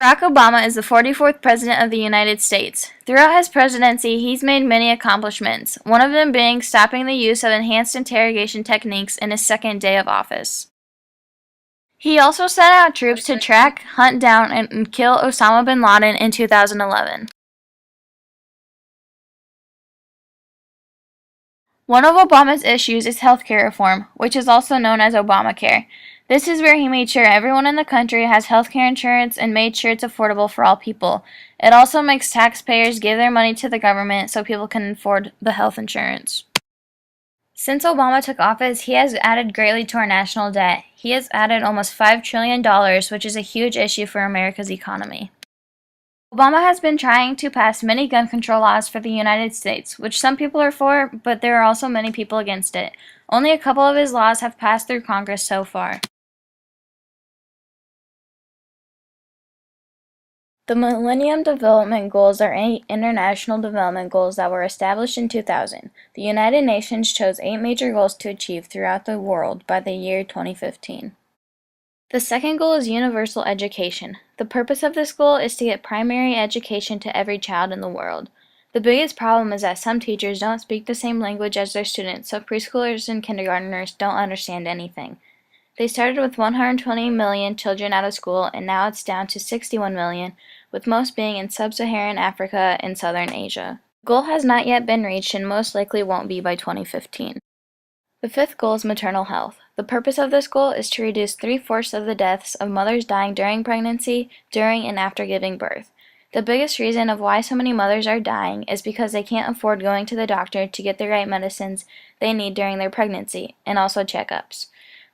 Barack Obama is the 44th President of the United States. Throughout his presidency, he's made many accomplishments, one of them being stopping the use of enhanced interrogation techniques in his second day of office. He also sent out troops to track, hunt down, and kill Osama bin Laden in 2011. One of Obama's issues is healthcare reform, which is also known as Obamacare. This is where he made sure everyone in the country has healthcare insurance and made sure it's affordable for all people. It also makes taxpayers give their money to the government so people can afford the health insurance. Since Obama took office, he has added greatly to our national debt. He has added almost $5 trillion, which is a huge issue for America's economy. Obama has been trying to pass many gun control laws for the United States, which some people are for, but there are also many people against it. Only a couple of his laws have passed through Congress so far. The Millennium Development Goals are 8 international development goals that were established in 2000. The United Nations chose 8 major goals to achieve throughout the world by the year 2015. The second goal is universal education. The purpose of this goal is to get primary education to every child in the world. The biggest problem is that some teachers don't speak the same language as their students, so preschoolers and kindergartners don't understand anything. They started with 120 million children out of school, and now it's down to 61 million, with most being in sub-Saharan Africa and southern Asia. The goal has not yet been reached and most likely won't be by 2015. The fifth goal is maternal health. The purpose of this goal is to reduce 3/4 of the deaths of mothers dying during pregnancy, during, and after giving birth. The biggest reason of why so many mothers are dying is because they can't afford going to the doctor to get the right medicines they need during their pregnancy, and also checkups.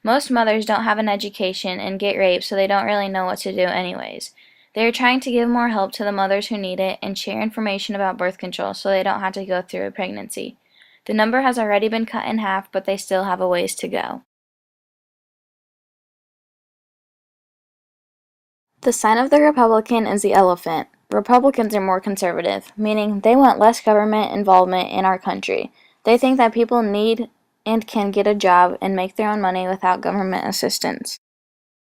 Most mothers don't have an education and get raped, so they don't really know what to do anyways. They are trying to give more help to the mothers who need it and share information about birth control so they don't have to go through a pregnancy. The number has already been cut in half, but they still have a ways to go. The sign of the Republican is the elephant. Republicans are more conservative, meaning they want less government involvement in our country. They think that people need and can get a job and make their own money without government assistance.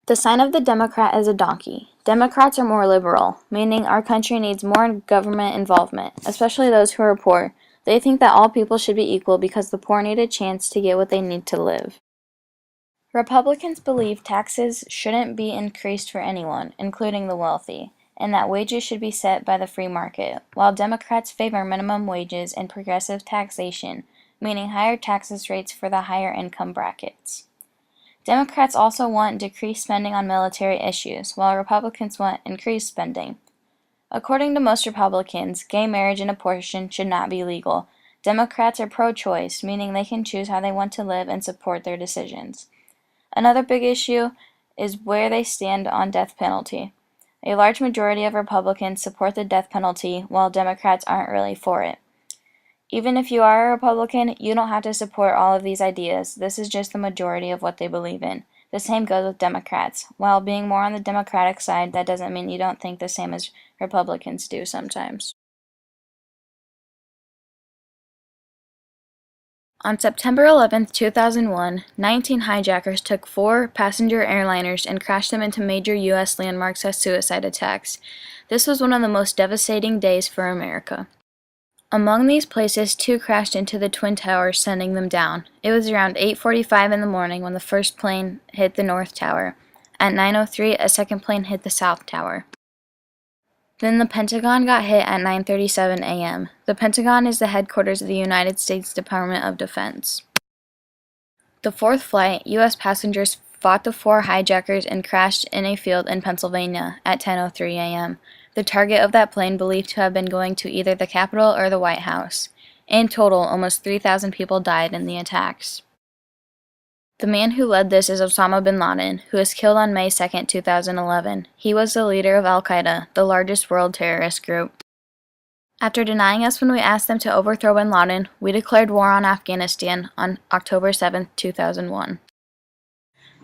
The sign of the Democrat is a donkey. Democrats are more liberal, meaning our country needs more government involvement, especially those who are poor. They think that all people should be equal because the poor need a chance to get what they need to live. Republicans believe taxes shouldn't be increased for anyone, including the wealthy, and that wages should be set by the free market, while Democrats favor minimum wages and progressive taxation, meaning higher taxes rates for the higher income brackets. Democrats also want decreased spending on military issues, while Republicans want increased spending. According to most Republicans, gay marriage and abortion should not be legal. Democrats are pro-choice, meaning they can choose how they want to live and support their decisions. Another big issue is where they stand on death penalty. A large majority of Republicans support the death penalty, while Democrats aren't really for it. Even if you are a Republican, you don't have to support all of these ideas. This is just the majority of what they believe in. The same goes with Democrats. While being more on the Democratic side, that doesn't mean you don't think the same as Republicans do sometimes. On September 11, 2001, 19 hijackers took 4 passenger airliners and crashed them into major U.S. landmarks as suicide attacks. This was one of the most devastating days for America. Among these places, 2 crashed into the Twin Towers, sending them down. It was around 8:45 in the morning when the first plane hit the North Tower. At 9:03, a second plane hit the South Tower. Then the Pentagon got hit at 9:37 a.m. The Pentagon is the headquarters of the United States Department of Defense. The fourth flight, U.S. passengers fought the 4 hijackers and crashed in a field in Pennsylvania at 10:03 a.m. The target of that plane believed to have been going to either the Capitol or the White House. In total, almost 3,000 people died in the attacks. The man who led this is Osama bin Laden, who was killed on May 2, 2011. He was the leader of Al-Qaeda, the largest world terrorist group. After denying us when we asked them to overthrow bin Laden, we declared war on Afghanistan on October 7, 2001.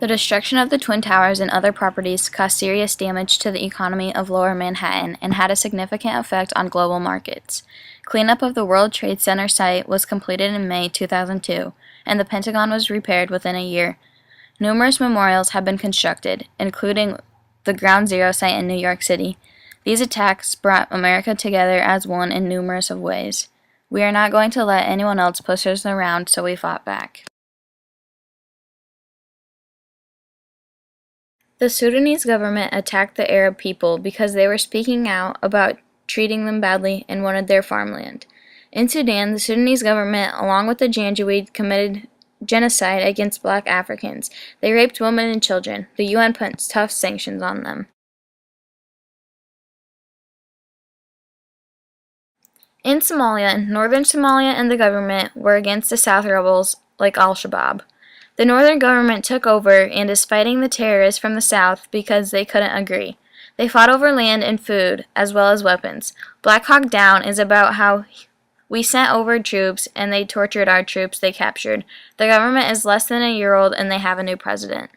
The destruction of the Twin Towers and other properties caused serious damage to the economy of Lower Manhattan and had a significant effect on global markets. Cleanup of the World Trade Center site was completed in May 2002, and the Pentagon was repaired within a year. Numerous memorials have been constructed, including the Ground Zero site in New York City. These attacks brought America together as one in numerous of ways. We are not going to let anyone else push us around, so we fought back. The Sudanese government attacked the Arab people because they were speaking out about treating them badly and wanted their farmland. In Sudan, the Sudanese government, along with the Janjaweed, committed genocide against black Africans. They raped women and children. The UN put tough sanctions on them. In Somalia, northern Somalia and the government were against the South rebels like Al-Shabaab. The northern government took over and is fighting the terrorists from the south because they couldn't agree. They fought over land and food, as well as weapons. Black Hawk Down is about how we sent over troops and they tortured our troops they captured. The government is less than a year old and they have a new president.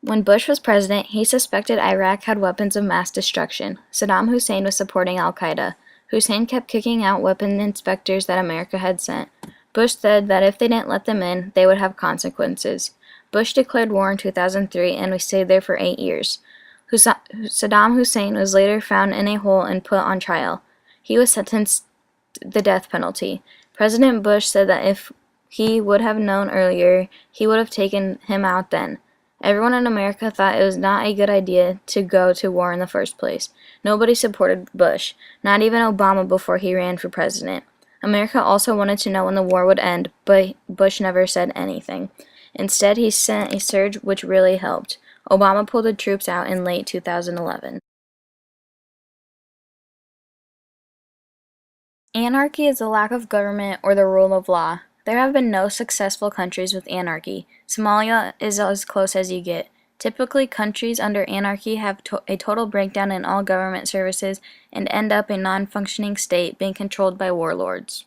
When Bush was president, he suspected Iraq had weapons of mass destruction. Saddam Hussein was supporting al-Qaeda. Hussein kept kicking out weapon inspectors that America had sent. Bush said that if they didn't let them in, they would have consequences. Bush declared war in 2003 and we stayed there for 8 years. Saddam Hussein was later found in a hole and put on trial. He was sentenced to the death penalty. President Bush said that if he would have known earlier, he would have taken him out then. Everyone in America thought it was not a good idea to go to war in the first place. Nobody supported Bush, not even Obama before he ran for president. America also wanted to know when the war would end, but Bush never said anything. Instead, he sent a surge which really helped. Obama pulled the troops out in late 2011. Anarchy is the lack of government or the rule of law. There have been no successful countries with anarchy. Somalia is as close as you get. Typically, countries under anarchy have a total breakdown in all government services and end up a non-functioning state being controlled by warlords.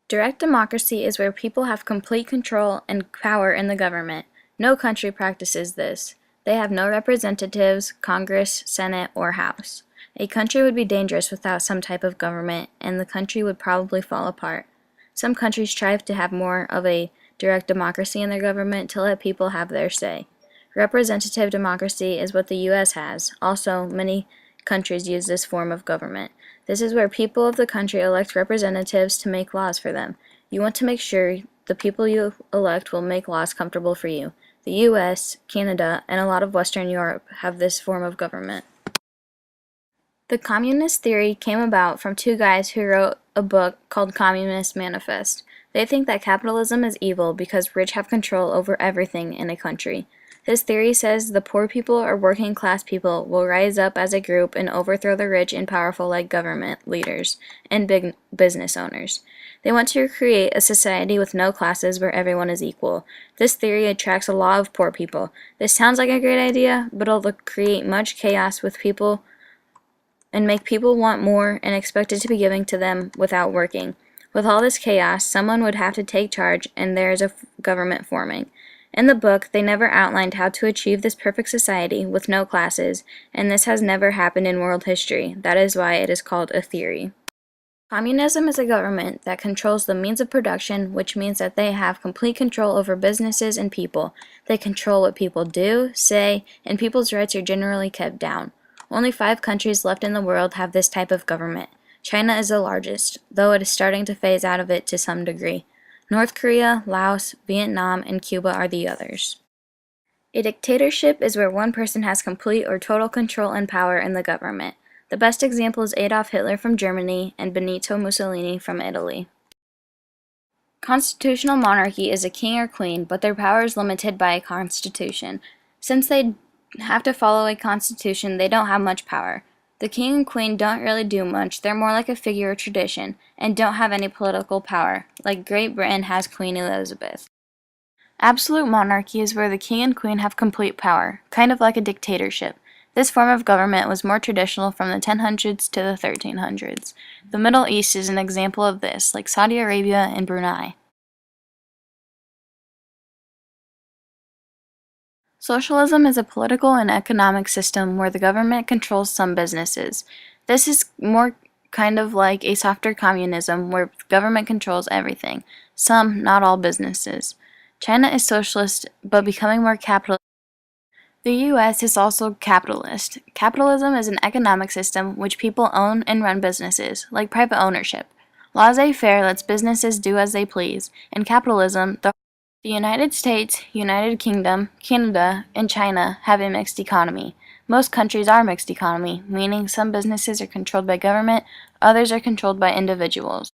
Direct democracy is where people have complete control and power in the government. No country practices this. They have no representatives, Congress, Senate, or House. A country would be dangerous without some type of government, and the country would probably fall apart. Some countries strive to have more of a direct democracy in their government to let people have their say. Representative democracy is what the U.S. has. Also, many countries use this form of government. This is where people of the country elect representatives to make laws for them. You want to make sure the people you elect will make laws comfortable for you. The U.S., Canada, and a lot of Western Europe have this form of government. The communist theory came about from two guys who wrote a book called Communist Manifest. They think that capitalism is evil because rich have control over everything in a country. This theory says the poor people or working class people will rise up as a group and overthrow the rich and powerful like government leaders and big business owners. They want to create a society with no classes where everyone is equal. This theory attracts a lot of poor people. This sounds like a great idea, but it'll create much chaos with people and make people want more and expect it to be given to them without working. With all this chaos, someone would have to take charge, and there is a government forming. In the book, they never outlined how to achieve this perfect society with no classes, and this has never happened in world history. That is why it is called a theory. Communism is a government that controls the means of production, which means that they have complete control over businesses and people. They control what people do, say, and people's rights are generally kept down. Only 5 countries left in the world have this type of government. China is the largest, though it is starting to phase out of it to some degree. North Korea, Laos, Vietnam, and Cuba are the others. A dictatorship is where one person has complete or total control and power in the government. The best example is Adolf Hitler from Germany and Benito Mussolini from Italy. Constitutional monarchy is a king or queen, but their power is limited by a constitution. Since they have to follow a constitution, they don't have much power. The king and queen don't really do much. They're more like a figure of tradition and don't have any political power, like Great Britain has Queen Elizabeth. Absolute monarchy is where the king and queen have complete power, kind of like a dictatorship. This form of government was more traditional from the 1000s to the 1300s. The Middle East is an example of this, like Saudi Arabia and Brunei. Socialism is a political and economic system where the government controls some businesses. This is more kind of like a softer communism where government controls everything, some, not all businesses. China is socialist, but becoming more capitalist. The U.S. is also capitalist. Capitalism is an economic system which people own and run businesses, like private ownership. Laissez-faire lets businesses do as they please. In capitalism, the United States, United Kingdom, Canada, and China have a mixed economy. Most countries are mixed economy, meaning some businesses are controlled by government, others are controlled by individuals.